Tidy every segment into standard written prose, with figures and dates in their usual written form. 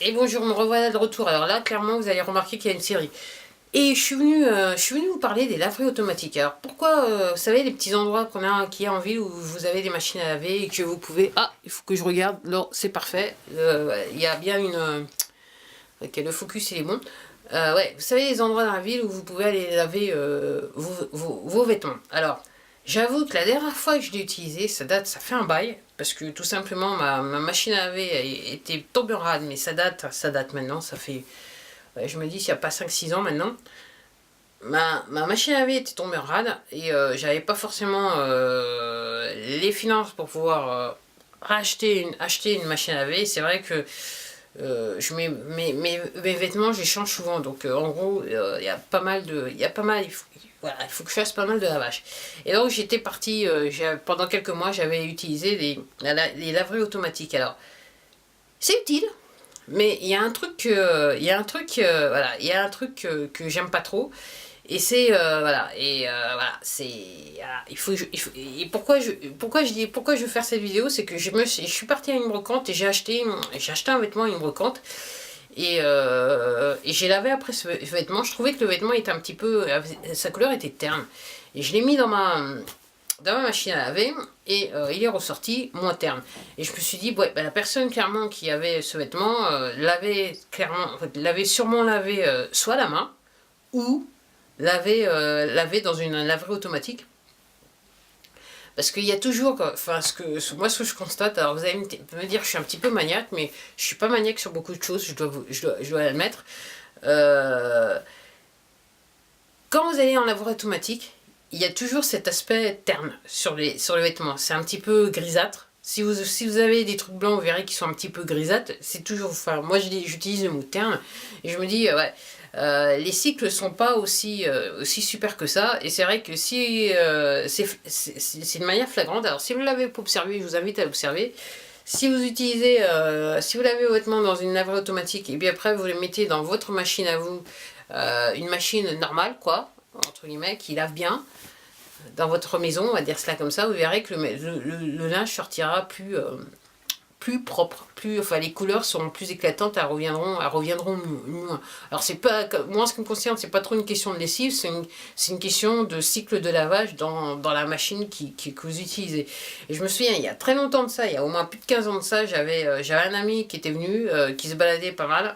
Et bonjour, me revoilà de retour. Alors là, clairement, vous allez remarquer qu'il y a une série. Et je suis venu vous parler des laveries automatiques. Alors pourquoi, vous savez, les petits endroits qu'il y a en ville où vous avez des machines à laver et que vous pouvez... Ah, il faut que je regarde. Non, c'est parfait. Il y a bien une... ok, le focus, il est bon. Ouais, vous savez, les endroits dans la ville où vous pouvez aller laver vos vêtements. Alors, j'avoue que la dernière fois que je l'ai utilisé, ça fait un bail. Parce que tout simplement, ma machine à laver était tombée en rade. Mais ça date maintenant. Ça fait... ouais, je me dis, s'il n'y a pas 5-6 ans maintenant. Ma machine à laver était tombée en rade. Et j'avais pas forcément les finances pour pouvoir acheter une machine à laver. C'est vrai que je mets mes vêtements, je les change souvent. Donc en gros, il y a pas mal de... voilà, il faut que je fasse pas mal de lavage. Et donc j'étais parti, pendant quelques mois, j'avais utilisé les laveries automatiques. Alors, c'est utile, mais il y a un truc, voilà, il y a un truc que j'aime pas trop. Et c'est voilà, voilà, c'est voilà, et pourquoi je veux faire cette vidéo, c'est que je suis partie à une brocante et j'ai acheté un vêtement à une brocante et j'ai lavé après ce vêtement. Je trouvais que le vêtement était un petit peu, sa couleur était terne et je l'ai mis dans ma machine à laver et il est ressorti moins terne. Et je me suis dit, ouais, bah, la personne clairement qui avait ce vêtement l'avait sûrement lavé soit à la main ou laver dans une laverie automatique. Parce qu'il y a toujours, enfin, moi ce que je constate, alors vous allez me dire que je suis un petit peu maniaque, mais je suis pas maniaque sur beaucoup de choses, je dois l'admettre. Quand vous allez en laverie automatique, il y a toujours cet aspect terne sur les vêtements. C'est un petit peu grisâtre. Si vous avez des trucs blancs, vous verrez qu'ils sont un petit peu grisâtres. C'est toujours, enfin, moi j'utilise le mot terne et je me dis, ouais, les cycles sont pas aussi super que ça. Et c'est vrai que si c'est une manière flagrante. Alors si vous l'avez pas observé, je vous invite à l'observer. Si vous lavez vos vêtements dans une laverie automatique et bien après vous les mettez dans votre machine à vous, une machine normale quoi, entre guillemets, qui lave bien, dans votre maison, on va dire cela comme ça, vous verrez que le linge sortira plus propre, enfin les couleurs seront plus éclatantes, elles reviendront moins. Alors c'est pas, moi en ce qui me concerne, c'est pas trop une question de lessive, c'est une question de cycle de lavage dans la machine que vous utilisez. Et je me souviens, il y a très longtemps de ça, il y a au moins plus de 15 ans de ça, j'avais un ami qui était venu, qui se baladait pas mal,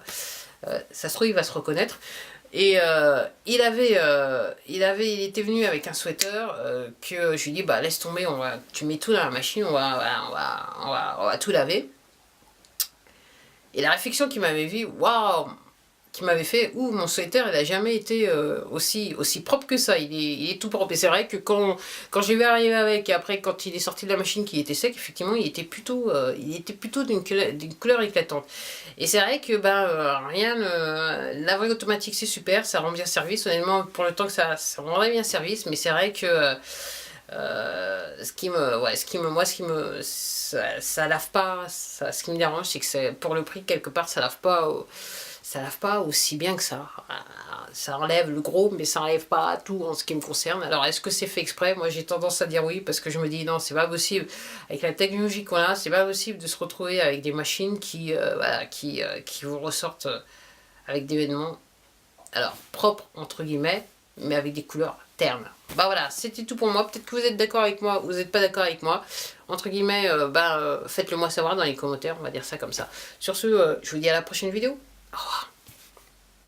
ça se trouve il va se reconnaître. Et il était venu avec un sweater que je lui dis, bah laisse tomber, tu mets tout dans la machine, on va tout laver. Et la réflexion qu'il m'avait vu, waouh, qui m'avait fait, ouh, mon sweater, il a jamais été aussi propre que ça, il est tout propre. Et c'est vrai que quand je l'ai arrivé avec, et après quand il est sorti de la machine, qu'il était sec, effectivement, il était plutôt d'une couleur éclatante. Et c'est vrai que la vraie automatique c'est super, ça rend bien service, honnêtement, pour le temps que ça rendrait bien service, mais c'est vrai que ça lave pas, ce qui me dérange, c'est que pour le prix, quelque part, ça lave pas aussi bien que ça. Ça enlève le gros, mais ça enlève pas tout en ce qui me concerne. Alors, est-ce que c'est fait exprès? Moi, j'ai tendance à dire oui, parce que je me dis non, c'est pas possible. Avec la technologie qu'on a, c'est pas possible de se retrouver avec des machines qui vous ressortent avec des vêtements, alors, propres, entre guillemets, mais avec des couleurs ternes. Bah voilà, c'était tout pour moi. Peut-être que vous êtes d'accord avec moi, vous n'êtes pas d'accord avec moi. Entre guillemets, faites-le moi savoir dans les commentaires, on va dire ça comme ça. Sur ce, je vous dis à la prochaine vidéo. Au revoir.